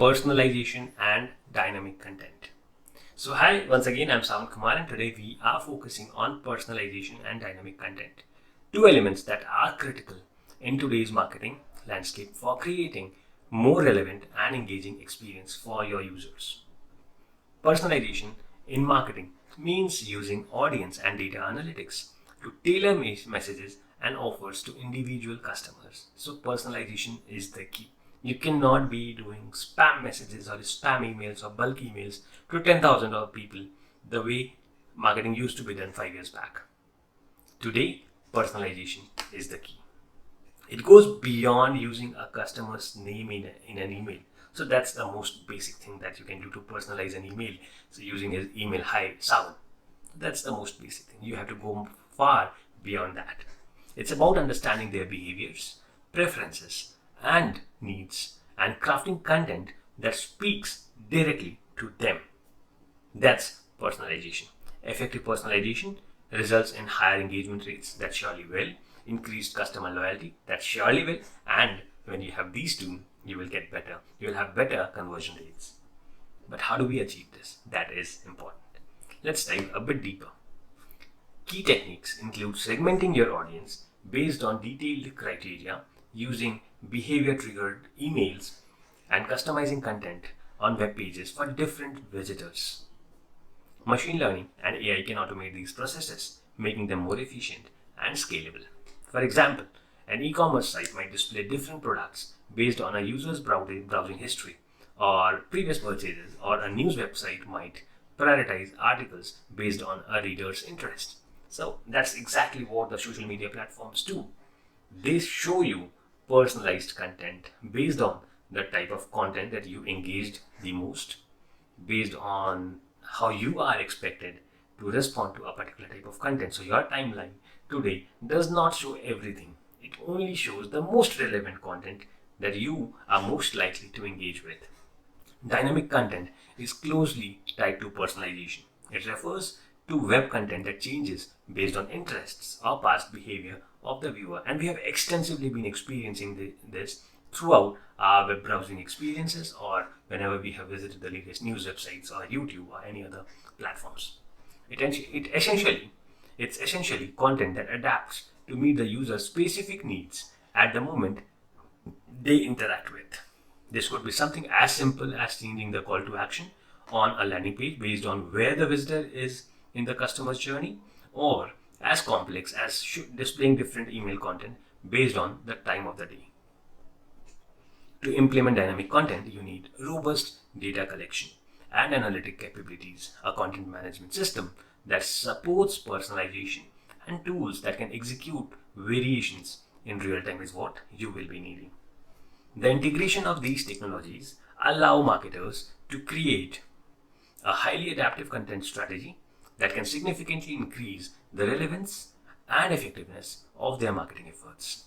personalization and dynamic content. So hi, once again I'm Sawan Kumar, and today we are focusing on personalization and dynamic content, two elements that are critical in today's marketing landscape for creating more relevant and engaging experience for your users. Personalization in marketing means using audience and data analytics to tailor messages and offers to individual customers. So personalization is the key. You cannot be doing spam messages or spam emails or bulk emails to 10,000 of people the way marketing used to be done 5 years back. Today, personalization is the key. It goes beyond using a customer's name in an email. So that's the most basic thing that you can do to personalize an email. So using his email, hi, Sawan. That's the most basic thing. You have to go far beyond that. It's about understanding their behaviors, preferences, and needs, and crafting content that speaks directly to them. That's personalization. Effective personalization results in higher engagement rates, that surely will, increased customer loyalty, that surely will, and when you have these two, you will get better. You will have better conversion rates. But how do we achieve this? That is important. Let's dive a bit deeper. Key techniques include segmenting your audience based on detailed criteria, using behavior-triggered emails, and customizing content on web pages for different visitors. Machine learning and AI can automate these processes, making them more efficient and scalable. For example, an e-commerce site might display different products based on a user's browsing history or previous purchases, or a news website might prioritize articles based on a reader's interest. So that's exactly what the social media platforms do. They show you personalized content based on the type of content that you engaged the most, based on how you are expected to respond to a particular type of content. So your timeline today does not show everything. It only shows the most relevant content that you are most likely to engage with. Dynamic content is closely tied to personalization. It refers to web content that changes based on interests or past behavior of the viewer, and we have extensively been experiencing this throughout our web browsing experiences, or whenever we have visited the latest news websites or YouTube or any other platforms. It's essentially content that adapts to meet the user's specific needs at the moment they interact with. This could be something as simple as changing the call to action on a landing page based on where the visitor is in the customer's journey, or as complex as displaying different email content based on the time of the day. To implement dynamic content, you need robust data collection and analytic capabilities, a content management system that supports personalization, and tools that can execute variations in real time is what you will be needing. The integration of these technologies allow marketers to create a highly adaptive content strategy that can significantly increase the relevance and effectiveness of their marketing efforts.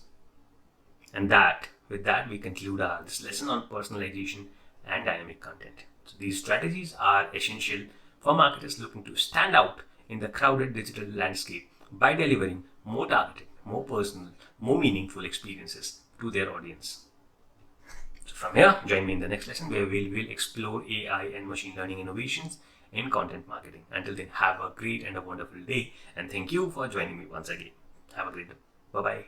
And with that, we conclude this lesson on personalization and dynamic content. So these strategies are essential for marketers looking to stand out in the crowded digital landscape by delivering more targeted, more personal, more meaningful experiences to their audience. So from here, join me in the next lesson where we will explore AI and machine learning innovations in content marketing. Until then, have a great and a wonderful day, and thank you for joining me once again. Have a great day. Bye-bye.